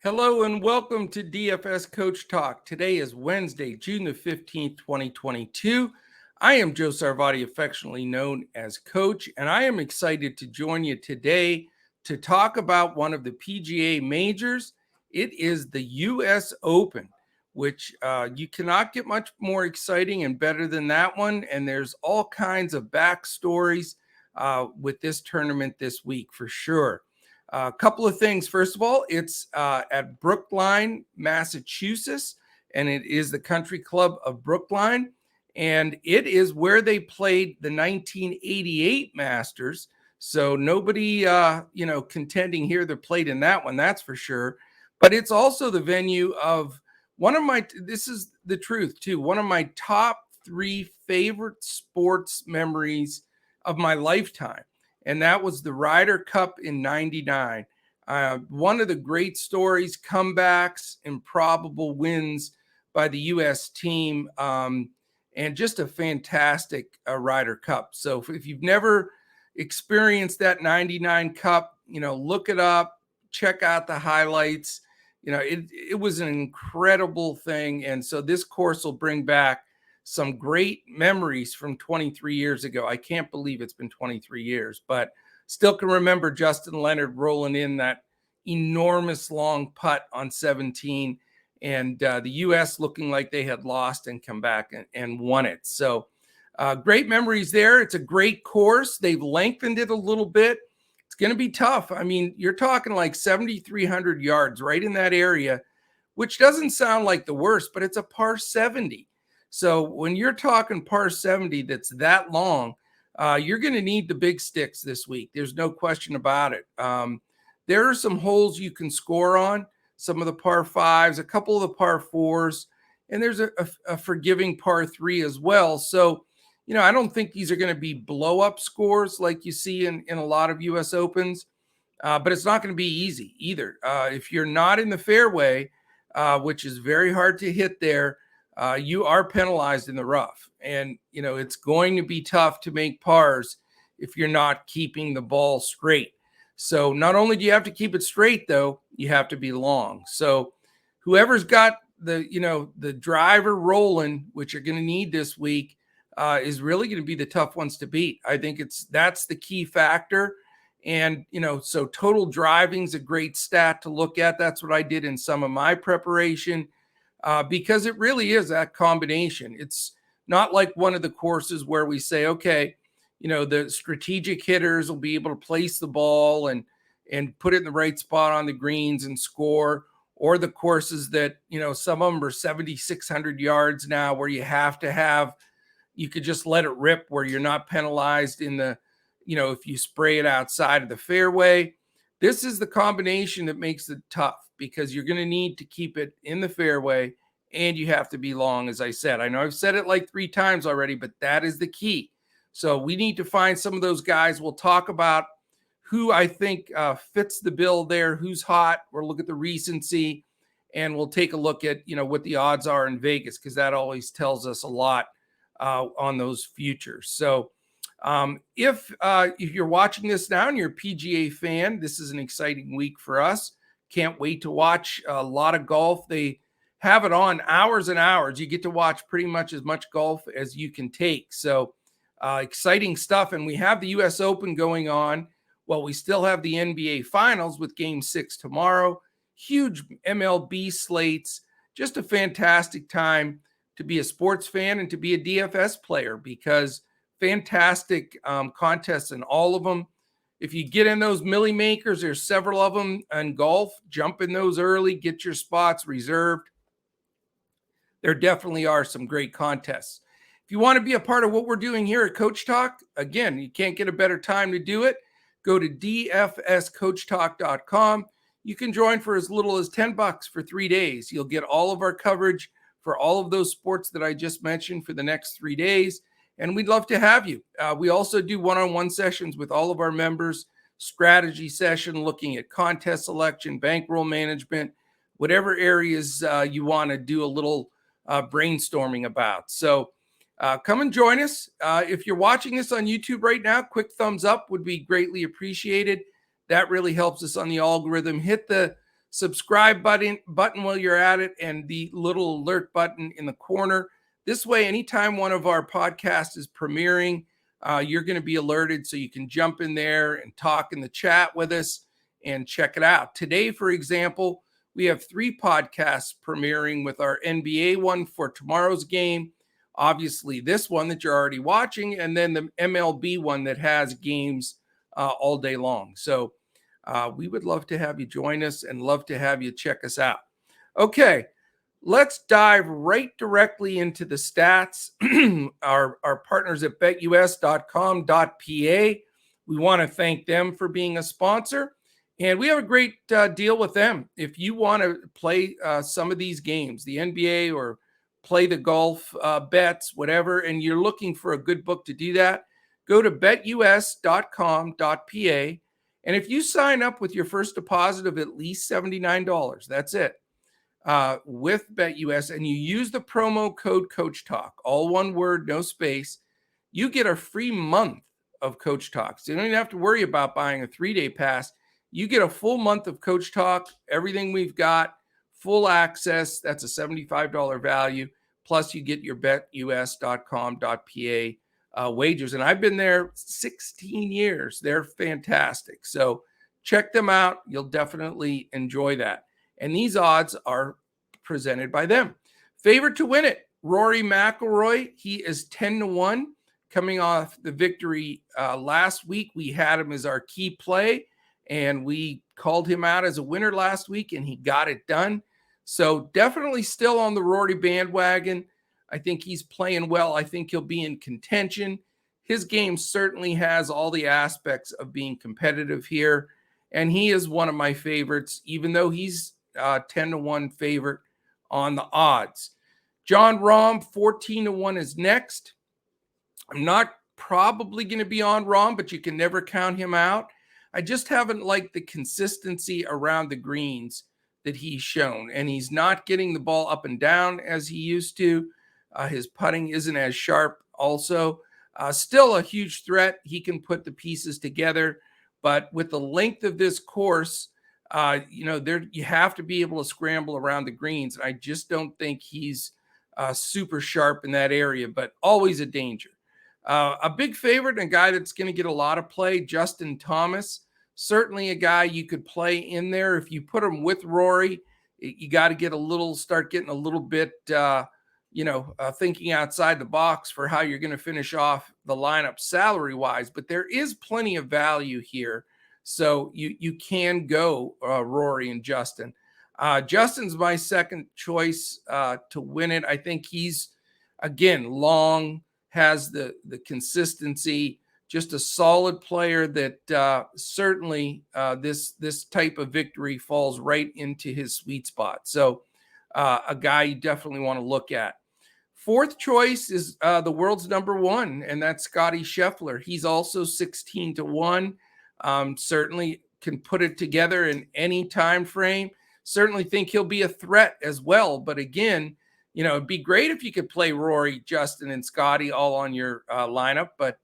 Hello and welcome to DFS Coach Talk. Today is Wednesday, June the 15th, 2022. I am Joe Sarvati, affectionately known as Coach, and I am excited to join you today to talk about one of the PGA majors. It is the US Open, which you cannot get much more exciting and better than that one. And there's all kinds of backstories with this tournament this week for sure. A couple of things. First of all, it's at Brookline, Massachusetts, and it is the Country Club of Brookline. And it is where they played the 1988 Masters. So nobody, contending here that played in that one, that's for sure. But it's also the venue of this is the truth too, one of my top 3 favorite sports memories of my lifetime. And that was the Ryder Cup in '99. One of the great stories, comebacks, improbable wins by the U.S. team, and just a fantastic Ryder Cup. So if you've never experienced that '99 Cup, look it up, check out the highlights. It was an incredible thing. And so this course will bring back some great memories from 23 years ago. I can't believe it's been 23 years, but still can remember Justin Leonard rolling in that enormous long putt on 17 and the U.S. looking like they had lost and come back and won it. So great memories there. It's a great course. They've lengthened it a little bit. It's going to be tough. I mean, you're talking like 7,300 yards right in that area, which doesn't sound like the worst, but it's a par 70. So when you're talking par 70 that's that long, you're going to need the big sticks this week. There's no question about it. There are some holes you can score on, some of the par 5s, a couple of the par 4s, and there's a forgiving par 3 as well. So, I don't think these are going to be blow-up scores like you see in a lot of U.S. Opens, but it's not going to be easy either. If you're not in the fairway, which is very hard to hit there, you are penalized in the rough. And, it's going to be tough to make pars if you're not keeping the ball straight. So not only do you have to keep it straight, though, you have to be long. So whoever's got the driver rolling, which you're going to need this week, is really going to be the tough ones to beat. I think that's the key factor. And, so total driving's a great stat to look at. That's what I did in some of my preparation. Because it really is that combination. It's not like one of the courses where we say, okay, the strategic hitters will be able to place the ball and put it in the right spot on the greens and score, or the courses that, some of them are 7,600 yards now where you could just let it rip where you're not penalized in the, if you spray it outside of the fairway. This is the combination that makes it tough, because you're going to need to keep it in the fairway and you have to be long, as I said. I know I've said it like 3 times already, but that is the key. So we need to find some of those guys. We'll talk about who I think fits the bill there, who's hot. We'll look at the recency, and we'll take a look at, what the odds are in Vegas, because that always tells us a lot on those futures. So if you're watching this now and you're a PGA fan, this is an exciting week for us. Can't wait to watch a lot of golf. They have it on hours and hours. You get to watch pretty much as much golf as you can take. So exciting stuff. And we have the US Open going on. Well, we still have the NBA Finals with Game 6 tomorrow. Huge MLB slates. Just a fantastic time to be a sports fan and to be a DFS player, because fantastic contests in all of them. If you get in those milli makers, there's several of them in golf. Jump in those early, get your spots reserved. There definitely are some great contests. If you want to be a part of what we're doing here at Coach Talk, again, you can't get a better time to do it. Go to dfscoachtalk.com. You can join for as little as $10 for 3 days. You'll get all of our coverage for all of those sports that I just mentioned for the next 3 days. And we'd love to have you. We also do one-on-one sessions with all of our members, strategy session, looking at contest selection, bankroll management, whatever areas you want to do a little brainstorming about. So come and join us. If you're watching this on YouTube right now, quick thumbs up would be greatly appreciated. That really helps us on the algorithm. Hit the subscribe button while you're at it, and the little alert button in the corner. This way, anytime one of our podcasts is premiering, you're going to be alerted, so you can jump in there and talk in the chat with us and check it out. Today, for example, we have 3 podcasts premiering, with our NBA one for tomorrow's game, obviously this one that you're already watching, and then the MLB one that has games all day long. So we would love to have you join us and love to have you check us out. Okay, let's dive right directly into the stats. Our partners at betus.com.pa, we want to thank them for being a sponsor. And we have a great deal with them. If you want to play some of these games, the NBA or play the golf bets, whatever, and you're looking for a good book to do that, go to betus.com.pa. And if you sign up with your first deposit of at least $79, that's it, with BetUS, and you use the promo code Coach Talk, all one word, no space, you get a free month of Coach Talk. So you don't even have to worry about buying a 3-day pass. You get a full month of Coach Talk, everything we've got, full access. That's a $75 value. Plus, you get your betus.com.pa wagers. And I've been there 16 years. They're fantastic. So check them out. You'll definitely enjoy that. And these odds are presented by them. Favorite to win it, Rory McIlroy. He is 10-1 coming off the victory last week. We had him as our key play, and we called him out as a winner last week, and he got it done. So definitely still on the Rory bandwagon. I think he's playing well. I think he'll be in contention. His game certainly has all the aspects of being competitive here, and he is one of my favorites, even though he's 10-1 favorite on the odds. John Rahm, 14-1 is next. I'm not probably going to be on Rahm, but you can never count him out. I just haven't liked the consistency around the greens that he's shown, and he's not getting the ball up and down as he used to. His putting isn't as sharp also. Still a huge threat. He can put the pieces together, but with the length of this course, you have to be able to scramble around the greens. And I just don't think he's super sharp in that area, but always a danger. A big favorite and a guy that's going to get a lot of play, Justin Thomas. Certainly a guy you could play in there. If you put him with Rory, you got to start getting a little bit, thinking outside the box for how you're going to finish off the lineup salary-wise. But there is plenty of value here. So you can go Rory and Justin. Justin's my second choice to win it. I think he's, again, long, has the consistency, just a solid player that certainly this type of victory falls right into his sweet spot. So a guy you definitely want to look at. Fourth choice is the world's number 1, and that's Scottie Scheffler. He's also 16-1. Certainly can put it together in any time frame. Certainly think he'll be a threat as well. But again, it'd be great if you could play Rory, Justin, and Scottie all on your lineup, but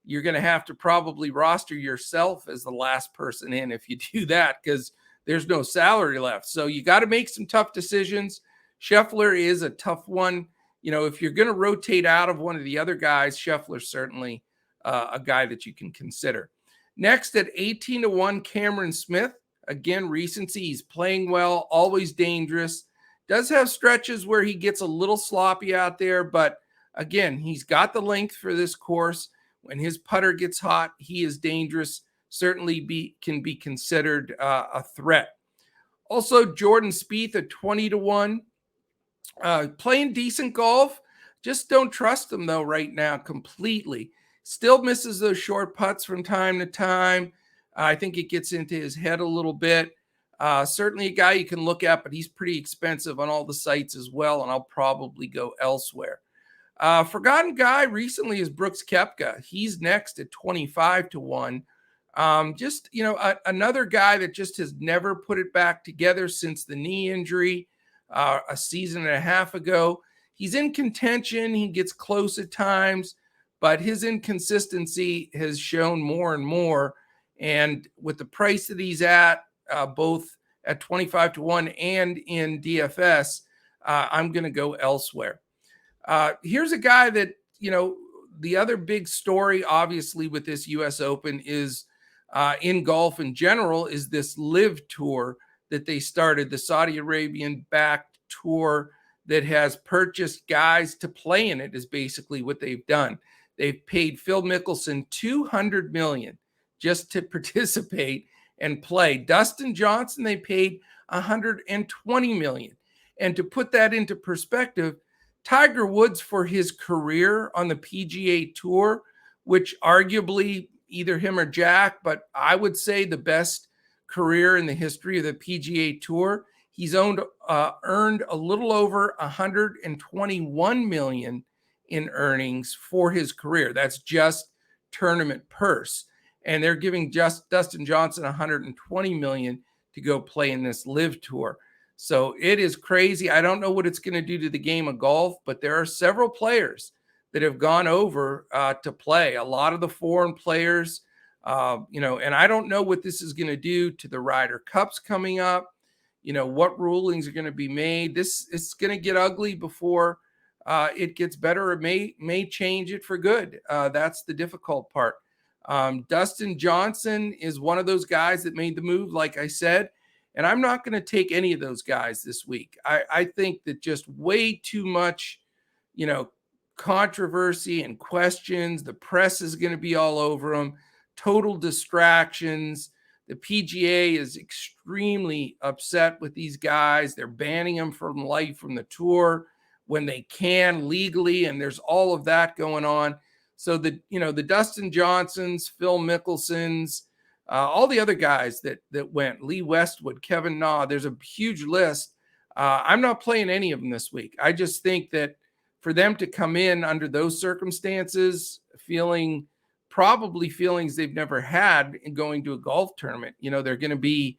you're going to have to probably roster yourself as the last person in if you do that, because there's no salary left. So you got to make some tough decisions. Scheffler is a tough one. If you're going to rotate out of one of the other guys, Scheffler's certainly a guy that you can consider. Next at 18-1, Cameron Smith. Again, recency, he's playing well, always dangerous. Does have stretches where he gets a little sloppy out there, but again, he's got the length for this course. When his putter gets hot, he is dangerous. Certainly can be considered a threat. Also, Jordan Spieth at 20-1. Playing decent golf. Just don't trust him, though, right now completely. Still misses those short putts from time to time. I think it gets into his head a little bit. Certainly a guy you can look at, but he's pretty expensive on all the sites as well, and I'll probably go elsewhere. Forgotten guy recently is Brooks Koepka. He's next at 25-1. Another guy that just has never put it back together since the knee injury a season and a half ago. He's in contention. He gets close at times, but his inconsistency has shown more and more. And with the price that he's at, both at 25 to 1 and in DFS, I'm going to go elsewhere. Here's a guy that, the other big story, obviously, with this U.S. Open is in golf in general, is this Live Tour that they started, the Saudi Arabian-backed tour that has purchased guys to play in it, is basically what they've done. They've paid Phil Mickelson $200 million just to participate and play. Dustin Johnson, they paid $120 million. And to put that into perspective, Tiger Woods, for his career on the PGA Tour, which arguably either him or Jack, but I would say the best career in the history of the PGA Tour, he's earned a little over $121 million in earnings for his career. That's just tournament purse. And they're giving just Dustin Johnson $120 million to go play in this Live Tour. So it is crazy. I don't know what it's going to do to the game of golf, but there are several players that have gone over to play. A lot of the foreign players, and I don't know what this is going to do to the Ryder Cups coming up. What rulings are going to be made. It's going to get ugly before it gets better. It may change it for good. That's the difficult part. Dustin Johnson is one of those guys that made the move, like I said. And I'm not going to take any of those guys this week. I think that just way too much, controversy and questions. The press is going to be all over them. Total distractions. The PGA is extremely upset with these guys. They're banning them from life from the tour when they can legally, and there's all of that going on. So the Dustin Johnsons, Phil Mickelsons, all the other guys that went, Lee Westwood, Kevin Na, there's a huge list. I'm not playing any of them this week. I just think that for them to come in under those circumstances, probably feelings they've never had in going to a golf tournament, they're going to be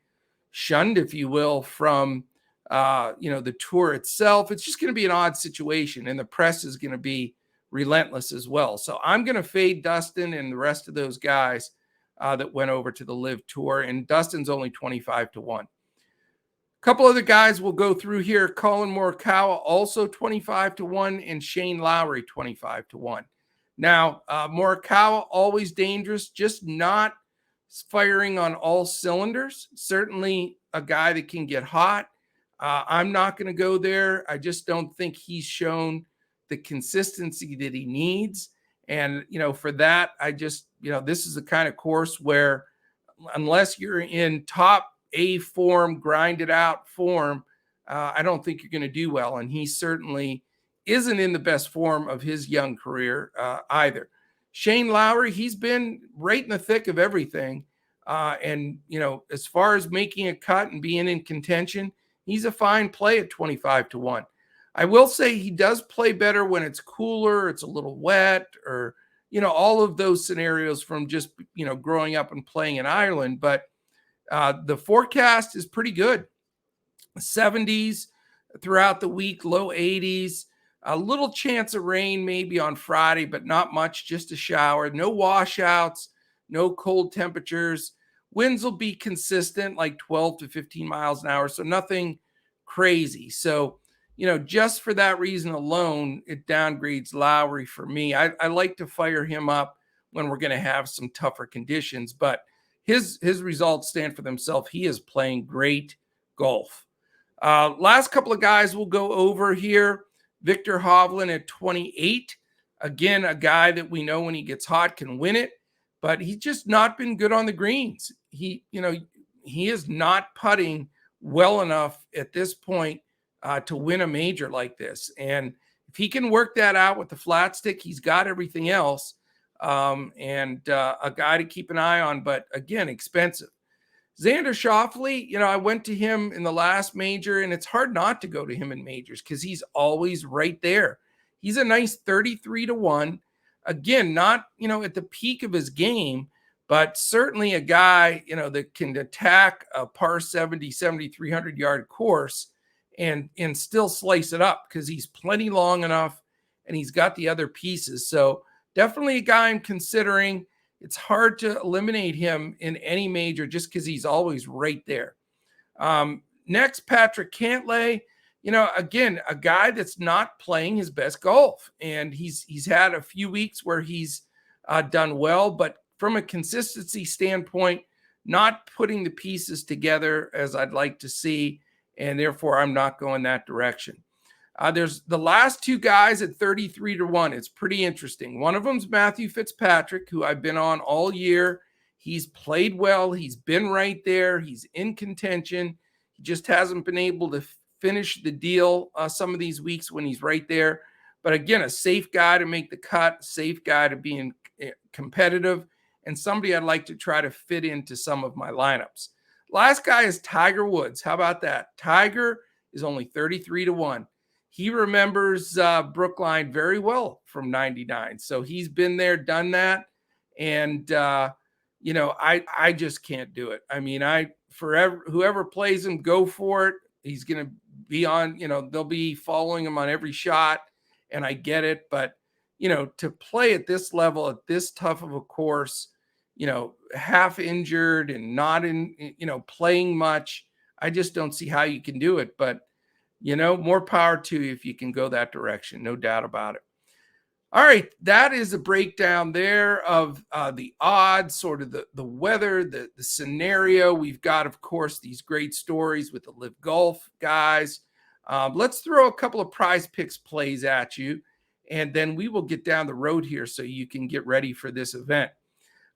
shunned, if you will, from, the tour itself. It's just going to be an odd situation, and the press is going to be relentless as well. So I'm going to fade Dustin and the rest of those guys that went over to the Live Tour, and Dustin's only 25 to 1. A couple other guys we'll go through here. Colin Morikawa, also 25 to 1, and Shane Lowry, 25 to 1. Now, Morikawa, always dangerous, just not firing on all cylinders. Certainly a guy that can get hot. I'm not going to go there. I just don't think he's shown the consistency that he needs. And, for that, I just, this is the kind of course where unless you're in top A form, grinded out form, I don't think you're going to do well. And he certainly isn't in the best form of his young career either. Shane Lowry, he's been right in the thick of everything. And, as far as making a cut and being in contention, he's a fine play at 25 to 1. I will say he does play better when it's cooler, it's a little wet, or, all of those scenarios from just, growing up and playing in Ireland. But the forecast is pretty good. 70s throughout the week, low 80s, a little chance of rain maybe on Friday, but not much, just a shower. No washouts, no cold temperatures. Winds will be consistent, like 12 to 15 miles an hour, so nothing crazy. So, just for that reason alone, it downgrades Lowry for me. I like to fire him up when we're going to have some tougher conditions, but his results stand for themselves. He is playing great golf. Last couple of guys we'll go over here. Victor Hovland at 28. Again, a guy that we know when he gets hot can win it, but he's just not been good on the greens. He is not putting well enough at this point to win a major like this. And if he can work that out with the flat stick, he's got everything else. And a guy to keep an eye on, but again, expensive. Xander Schauffele, I went to him in the last major, and it's hard not to go to him in majors because he's always right there. He's a nice 33 to 1. Again, not, at the peak of his game, but certainly a guy, that can attack a par 70, 7,300 yard course and still slice it up because he's plenty long enough and he's got the other pieces. So definitely a guy I'm considering. It's hard to eliminate him in any major just because he's always right there. Next, Patrick Cantlay. Again, a guy that's not playing his best golf, and he's had a few weeks where he's done well, but from a consistency standpoint, not putting the pieces together as I'd like to see, and therefore I'm not going that direction. There's the last two guys at 33-1. It's pretty interesting. One of them's Matthew Fitzpatrick, who I've been on all year. He's played well. He's been right there. He's in contention. He just hasn't been able to finish the deal some of these weeks when he's right there. But again, a safe guy to make the cut, safe guy to be competitive, and somebody I'd like to try to fit into some of my lineups. Last guy is Tiger Woods. How about that? Tiger is only 33-1. He remembers Brookline very well from '99. So he's been there, done that. And, I just can't do it. I mean, whoever plays him, go for it. He's going to be on, they'll be following him on every shot. And I get it. But, to play at this level, at this tough of a course, half injured and not playing much, I just don't see how you can do it. But, more power to you if you can go that direction. No doubt about it. All right. That is a breakdown there of the odds, sort of the weather, the scenario. We've got, of course, these great stories with the Live Golf guys. Let's throw a couple of Prize Picks plays at you, and then we will get down the road here so you can get ready for this event.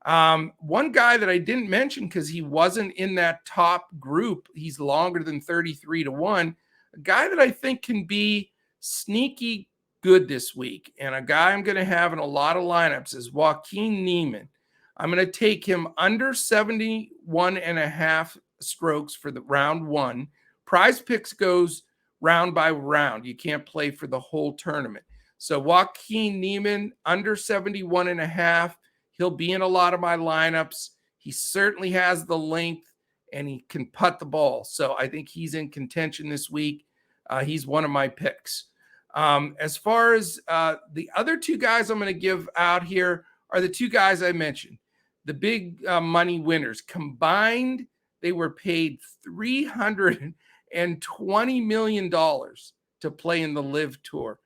One guy that I didn't mention because he wasn't in that top group, he's longer than 33-1. A guy that I think can be sneaky good this week, and a guy I'm going to have in a lot of lineups is Joaquin Niemann. I'm going to take him under 71.5 strokes for the round one. Prize Picks goes round by round. You can't play for the whole tournament. So Joaquin Niemann under 71.5. He'll be in a lot of my lineups. He certainly has the length, and he can putt the ball. So I think he's in contention this week. He's one of my picks. As far as the other two guys I'm going to give out here are the two guys I mentioned, the big money winners. Combined, they were paid $320 million to play in the Live Tour.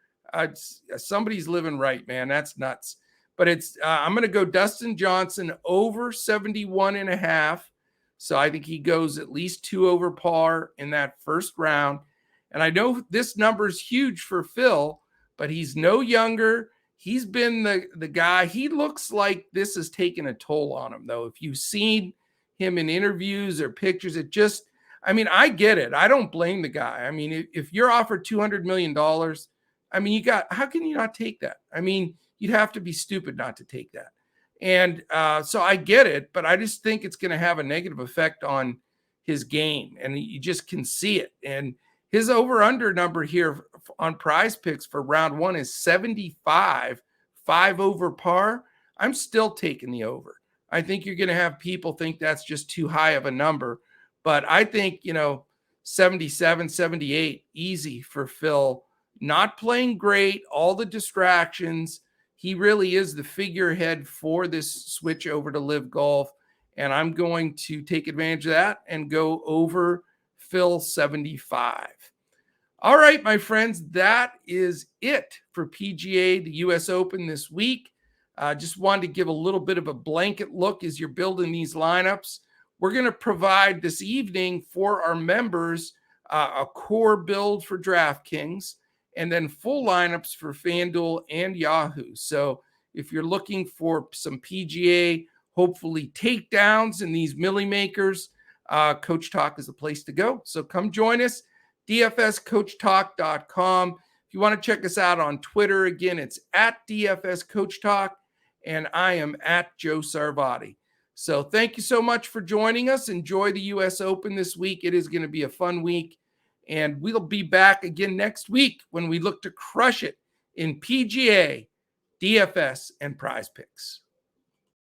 Somebody's living right, man. That's nuts. But I'm going to go Dustin Johnson over 71.5. So I think he goes at least 2 over par in that first round. And I know this number is huge for Phil, but he's no younger. He's been the guy. He looks like this has taken a toll on him, though. If you've seen him in interviews or pictures, I get it. I don't blame the guy. I mean, if you're offered $200 million, how can you not take that? I mean, you'd have to be stupid not to take that. And so I get it, but I just think it's going to have a negative effect on his game, and you just can see it. And his over-under number here on Prize Picks for round one is 75, 5 over par. I'm still taking the over. I think you're going to have people think that's just too high of a number, but I think, 77, 78, easy for Phil. Not playing great, all the distractions. He really is the figurehead for this switch over to Live Golf, and I'm going to take advantage of that and go over Phil 75. All right, my friends, that is it for PGA, the U.S. Open this week. Just wanted to give a little bit of a blanket look as you're building these lineups. We're going to provide this evening for our members a core build for DraftKings and then full lineups for FanDuel and Yahoo. So if you're looking for some PGA, hopefully takedowns in these milli makers, Coach Talk is the place to go. So come join us, dfscoachtalk.com. If you want to check us out on Twitter, again, it's at DFS Coach Talk, and I am at Joe Sarvati. So thank you so much for joining us. Enjoy the U.S. Open this week. It is going to be a fun week, and we'll be back again next week when we look to crush it in PGA, DFS, and Prize Picks.